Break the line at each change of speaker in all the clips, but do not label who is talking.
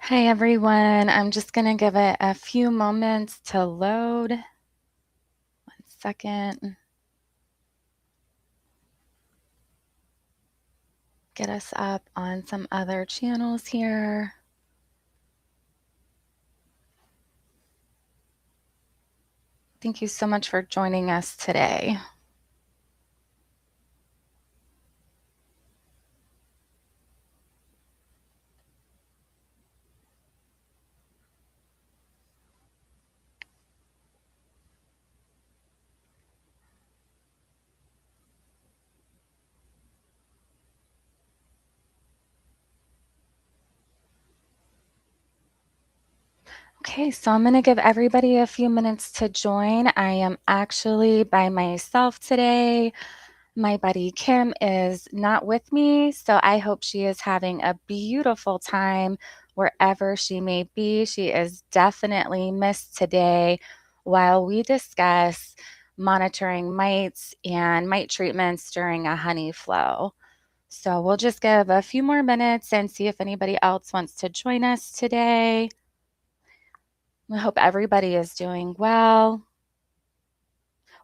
Hi everyone, I'm just going to give it a few moments to load. 1 second. Get us up on some other channels here. Thank you so much for joining us today. Okay, so I'm going to give everybody a few minutes to join. I am actually by myself today. My buddy Kim is not with me, so I hope she is having a beautiful time wherever she may be. She is definitely missed today while we discuss monitoring mites and mite treatments during a honey flow. So we'll just give a few more minutes and see if anybody else wants to join us today. I hope everybody is doing well.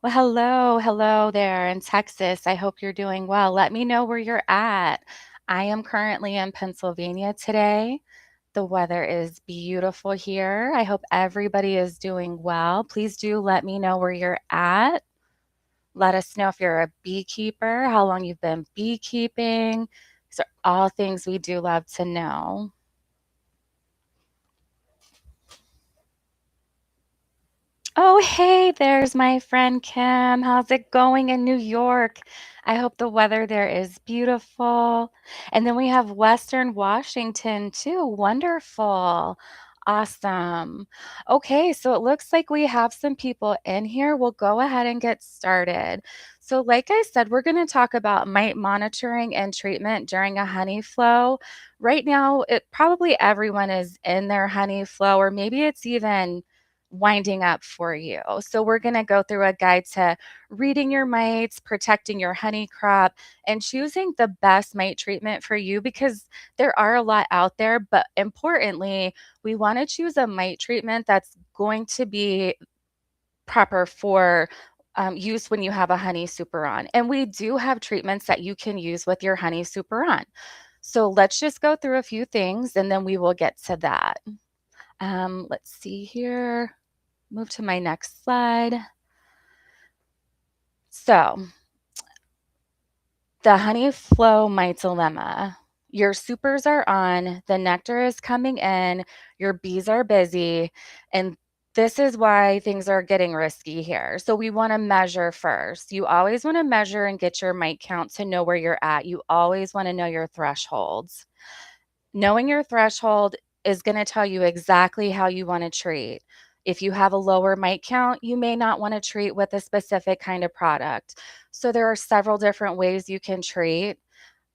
Well, hello there in Texas. I hope you're doing well. Let me know where you're at. I am currently in Pennsylvania today. The weather is beautiful here. I hope everybody is doing well. Please do let me know where you're at. Let us know if you're a beekeeper, how long you've been beekeeping. These are all things we do love to know. Oh, hey, there's my friend Kim. How's it going in New York? I hope the weather there is beautiful. And then we have Western Washington too. Wonderful. Awesome. Okay, so it looks like we have some people in here. We'll go ahead and get started. So, like I said, we're going to talk about mite monitoring and treatment during a honey flow. Right now, probably everyone is in their honey flow, or maybe it's even winding up for you. So we're going to go through a guide to reading your mites, protecting your honey crop, and choosing the best mite treatment for you because there are a lot out there. But importantly, we want to choose a mite treatment that's going to be proper for use when you have a honey super on. And we do have treatments that you can use with your honey super on. So let's just go through a few things and then we will get to that. Let's see here. Move to my next slide. So, the honey flow myxolemma. Your supers are on, the nectar is coming in, your bees are busy, and this is why things are getting risky here. So we want to measure first. You always want to measure and get your mite count to know where you're at. You always want to know your thresholds. Knowing your threshold is going to tell you exactly how you want to treat. If you have a lower mite count, you may not want to treat with a specific kind of product. So there are several different ways you can treat.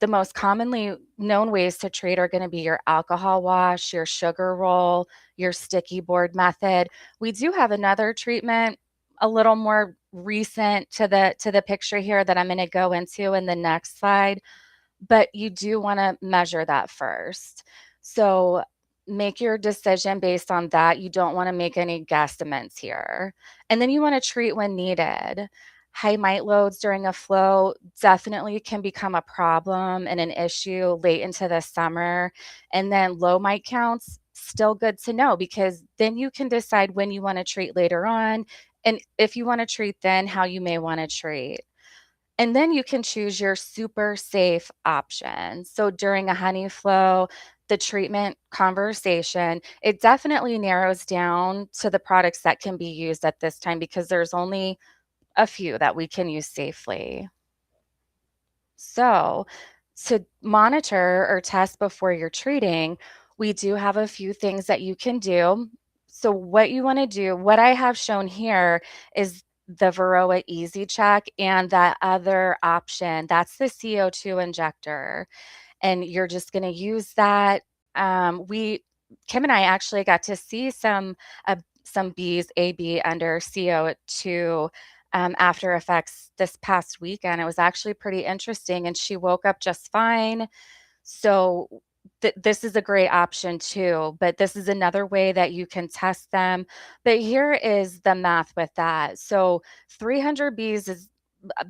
The most commonly known ways to treat are going to be your alcohol wash, your sugar roll, your sticky board method. We do have another treatment a little more recent to the picture here that I'm going to go into in the next slide, but you do want to measure that first. So make your decision based on that. You don't want to make any guesstimates here. And then you want to treat when needed. High mite loads during a flow definitely can become a problem and an issue late into the summer. And then low mite counts, still good to know because then you can decide when you want to treat later on. And if you want to treat then, how you may want to treat. And then you can choose your super safe option. So during a honey flow, the treatment conversation, it definitely narrows down to the products that can be used at this time because there's only a few that we can use safely. So, to monitor or test before you're treating, we do have a few things that you can do. So, what you want to do, what I have shown here is the Varroa Easy Check and that other option, that's the CO2 injector. And you're just going to use that. Kim and I actually got to see some bees AB under CO2 after effects this past weekend. It was actually pretty interesting, and she woke up just fine. So this is a great option too, but this is another way that you can test them. But here is the math with that. So 300 bees is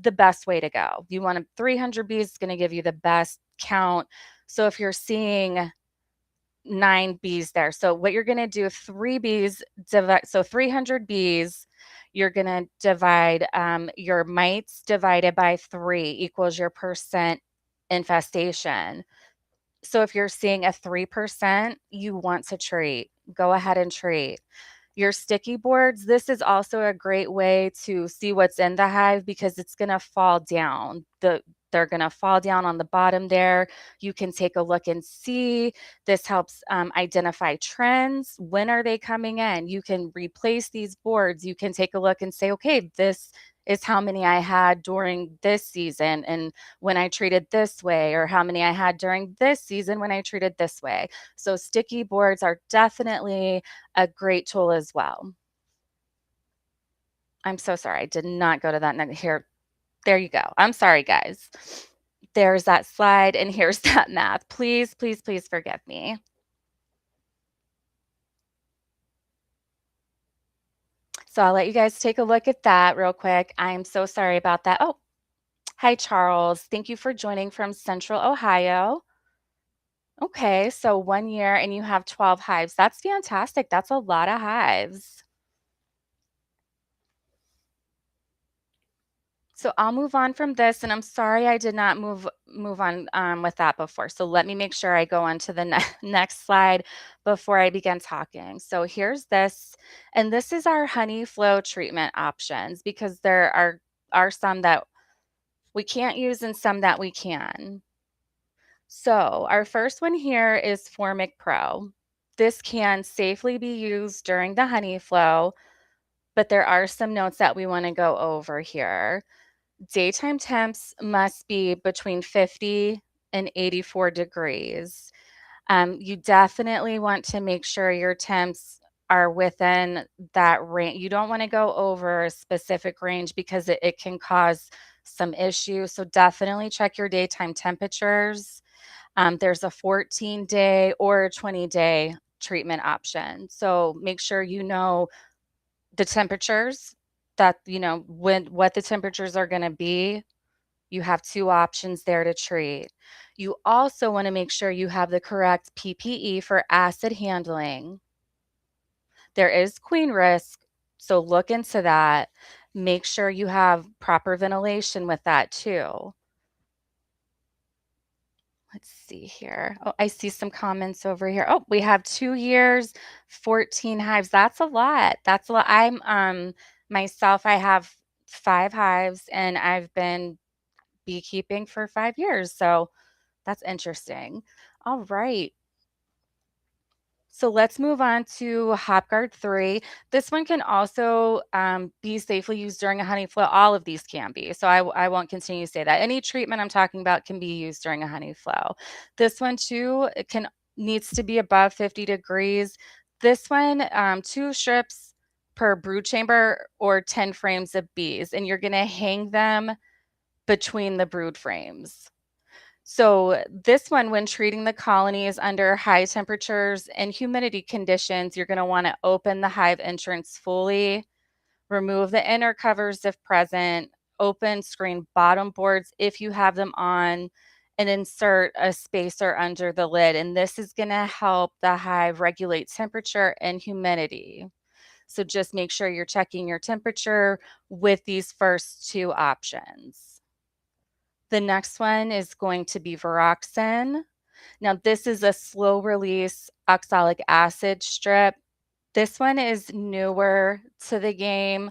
the best way to go. You want 300 bees is going to give you the best count. So if you're seeing 9 bees there, so what you're going to do, 3 bees, so 300 bees, you're going to divide your mites divided by 3 equals your percent infestation. So if you're seeing a 3%, you want to treat. Go ahead and treat. Your sticky boards, this is also a great way to see what's in the hive because it's going to fall down. They're going to fall down on the bottom there. You can take a look and see. This helps identify trends. When are they coming in? You can replace these boards. You can take a look and say, okay, this is how many I had during this season and when I treated this way, or how many I had during this season when I treated this way. So sticky boards are definitely a great tool as well. I'm so sorry. I did not go to that here. There you go. I'm sorry, guys. There's that slide and here's that math. Please, please, please forgive me. So I'll let you guys take a look at that real quick. I'm so sorry about that. Oh, hi, Charles. Thank you for joining from Central Ohio. Okay, so 1 year and you have 12 hives. That's fantastic. That's a lot of hives. So I'll move on from this, and I'm sorry I did not move on with that before. So let me make sure I go on to the next slide before I begin talking. So here's this, and this is our honey flow treatment options because there are some that we can't use and some that we can. So our first one here is Formic Pro. This can safely be used during the honey flow, but there are some notes that we want to go over here. Daytime temps must be between 50 and 84 degrees. You definitely want to make sure your temps are within that range. You don't want to go over a specific range because it can cause some issues. So definitely check your daytime temperatures. There's a 14-day or a 20-day treatment option. So make sure you know the temperatures that, what the temperatures are going to be. You have 2 options there to treat. You also want to make sure you have the correct PPE for acid handling. There is queen risk, so look into that. Make sure you have proper ventilation with that too. Let's see here. Oh, I see some comments over here. Oh, we have 2 years, 14 hives. That's a lot. That's a lot. I'm myself, I have 5 hives and I've been beekeeping for 5 years. So that's interesting. All right. So let's move on to HopGuard 3. This one can also be safely used during a honey flow. All of these can be. So I won't continue to say that. Any treatment I'm talking about can be used during a honey flow. This one too, it needs to be above 50 degrees. This one, 2 strips per brood chamber or 10 frames of bees. And you're going to hang them between the brood frames. So this one, when treating the colonies under high temperatures and humidity conditions, you're going to want to open the hive entrance fully, remove the inner covers if present, open screen bottom boards if you have them on, and insert a spacer under the lid. And this is going to help the hive regulate temperature and humidity. So just make sure you're checking your temperature with these first 2 options. The next one is going to be Viroxin. Now, this is a slow release oxalic acid strip. This one is newer to the game.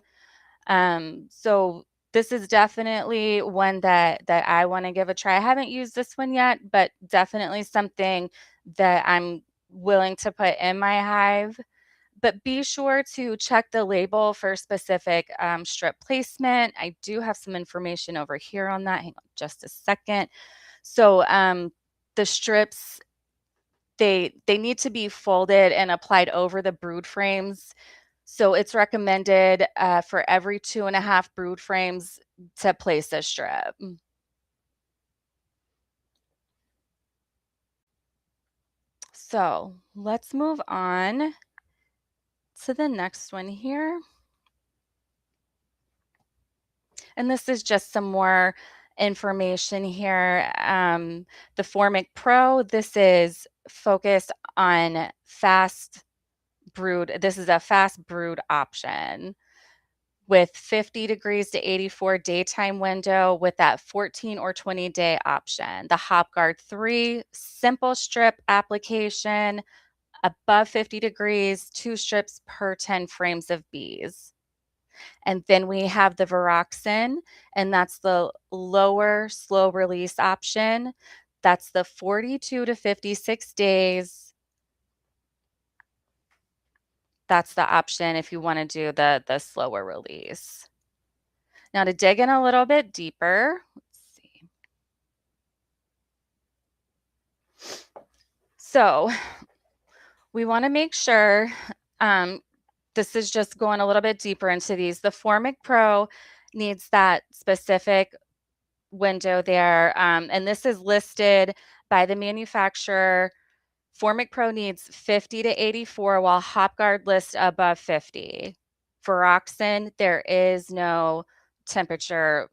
So this is definitely one that I want to give a try. I haven't used this one yet, but definitely something that I'm willing to put in my hive. But be sure to check the label for specific strip placement. I do have some information over here on that. Hang on just a second. So the strips, they need to be folded and applied over the brood frames. So it's recommended for every 2.5 brood frames to place a strip. So let's move on to the next one here. And this is just some more information here. The Formic Pro, this is focused on fast brewed. This is a fast brewed option with 50 degrees to 84 daytime window with that 14 or 20 day option. The HopGuard 3, simple strip application, above 50 degrees, 2 strips per 10 frames of bees. And then we have the Viroxin, and that's the lower slow release option. That's the 42 to 56 days. That's the option if you want to do the slower release. Now to dig in a little bit deeper, let's see. So we want to make sure, this is just going a little bit deeper into these. The Formic Pro needs that specific window there, and this is listed by the manufacturer. Formic Pro needs 50 to 84, while HopGuard lists above 50. For Oxen, there is no temperature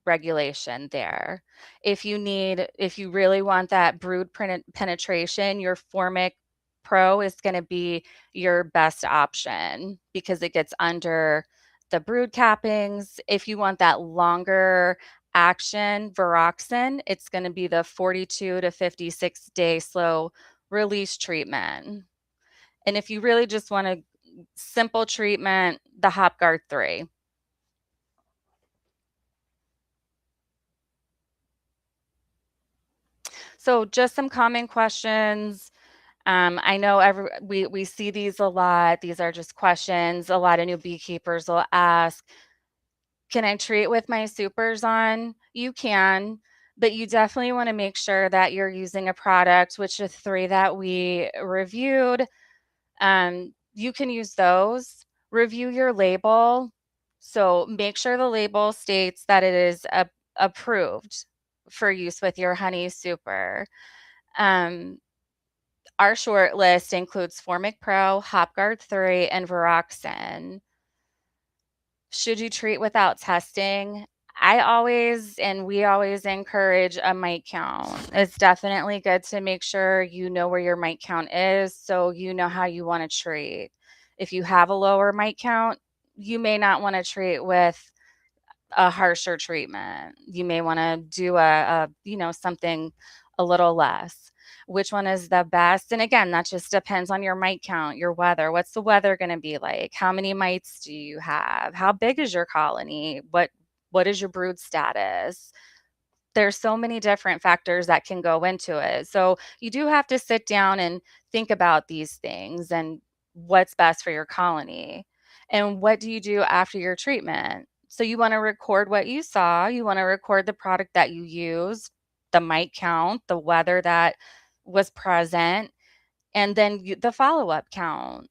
regulation there. If you really want that brood penetration, your Formic Pro is going to be your best option because it gets under the brood cappings. If you want that longer action Viroxin, it's going to be the 42 to 56 day slow release treatment. And if you really just want a simple treatment, the HopGuard 3. So just some common questions. I know we see these a lot. These are just questions a lot of new beekeepers will ask. Can I treat with my supers on? You can, but you definitely want to make sure that you're using a product, which the three that we reviewed, you can use those. Review your label. So make sure the label states that it is approved for use with your honey super. Um, our short list includes Formic Pro, HopGuard 3, and Viroxin. Should you treat without testing? We always encourage a mite count. It's definitely good to make sure you know where your mite count is so you know how you want to treat. If you have a lower mite count, you may not want to treat with a harsher treatment. You may want to do something a little less. Which one is the best? And again, that just depends on your mite count, your weather. What's the weather going to be like? How many mites do you have? How big is your colony? What is your brood status? There's so many different factors that can go into it. So you do have to sit down and think about these things and what's best for your colony. And what do you do after your treatment? So you want to record what you saw, you want to record the product that you used, the mite count, the weather that was present, and then the follow-up count.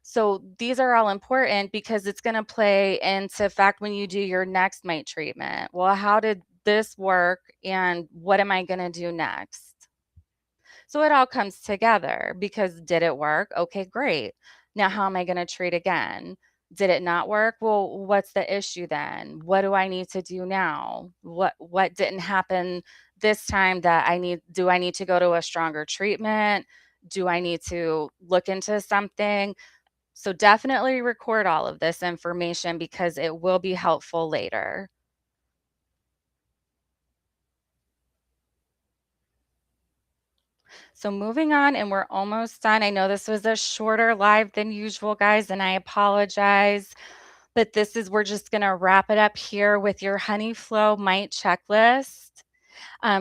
So these are all important because it's going to play into fact when you do your next mite treatment. Well, how did this work and what am I going to do next? So it all comes together because did it work? Okay, great. Now how am I going to treat again? Did it not work? Well, what's the issue then? What do I need to do now? What didn't happen this time that do I need to go to a stronger treatment? Do I need to look into something? So definitely record all of this information because it will be helpful later. So moving on, and we're almost done. I know this was a shorter live than usual, guys, and I apologize. But we're just going to wrap it up here with your honey flow mite checklist.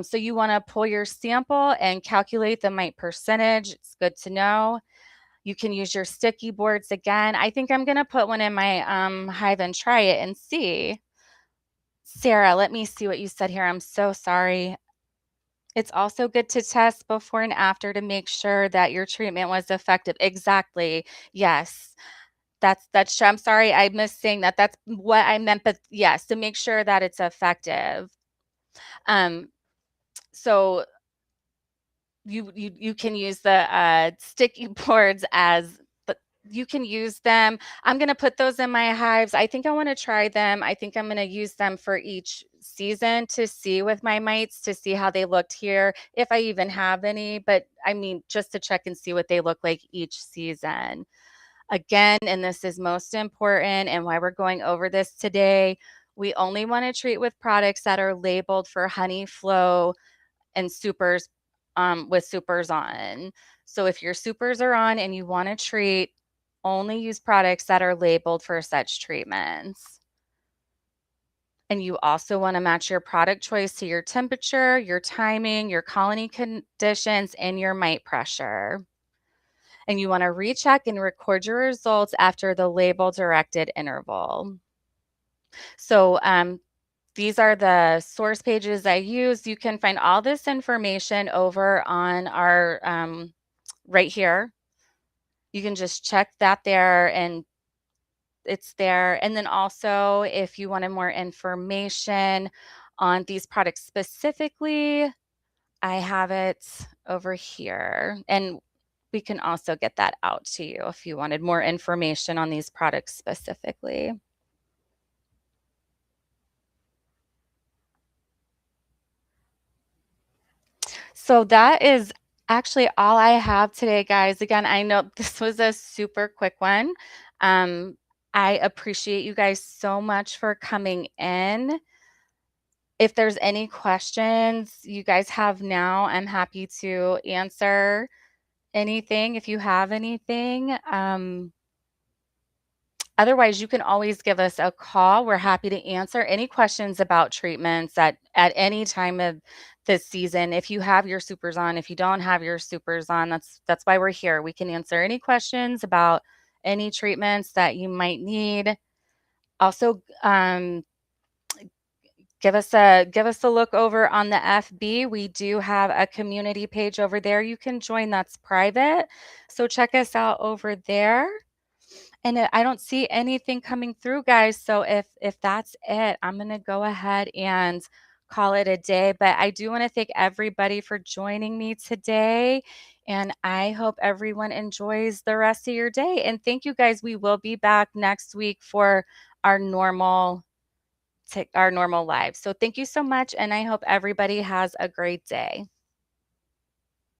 So you want to pull your sample and calculate the mite percentage. It's good to know. You can use your sticky boards again. I think I'm going to put one in my hive and try it and see. Sarah, let me see what you said here. I'm so sorry. It's also good to test before and after to make sure that your treatment was effective. Exactly. Yes. That's true. I'm sorry I missed saying that. That's what I meant, but yes, to make sure that it's effective. Um, so You can use the sticky boards as, but you can use them. I'm going to put those in my hives. I think I want to try them. I think I'm going to use them for each season to see with my mites, to see how they looked here, if I even have any, but I mean, just to check and see what they look like each season. Again, and this is most important and why we're going over this today, we only want to treat with products that are labeled for honey flow and supers, with supers on. So if your supers are on and you want to treat, only use products that are labeled for such treatments. And you also want to match your product choice to your temperature, your timing, your colony conditions, and your mite pressure. And you want to recheck and record your results after the label directed interval. So these are the source pages I use. You can find all this information over on our right here. You can just check that there and it's there. And then also, if you wanted more information on these products specifically, I have it over here. And we can also get that out to you if you wanted more information on these products specifically. So that is actually all I have today, guys. Again, I know this was a super quick one. Um, I appreciate you guys so much for coming in. If there's any questions you guys have now, I'm happy to answer anything if you have anything. Otherwise, you can always give us a call. We're happy to answer any questions about treatments at any time of this season. If you have your supers on, if you don't have your supers on, that's why we're here. We can answer any questions about any treatments that you might need. Also, give us a look over on the FB. We do have a community page over there. You can join. That's private. So check us out over there. And I don't see anything coming through, guys. So if that's it, I'm going to go ahead and call it a day. But I do want to thank everybody for joining me today. And I hope everyone enjoys the rest of your day. And thank you, guys. We will be back next week for our normal live. So thank you so much. And I hope everybody has a great day.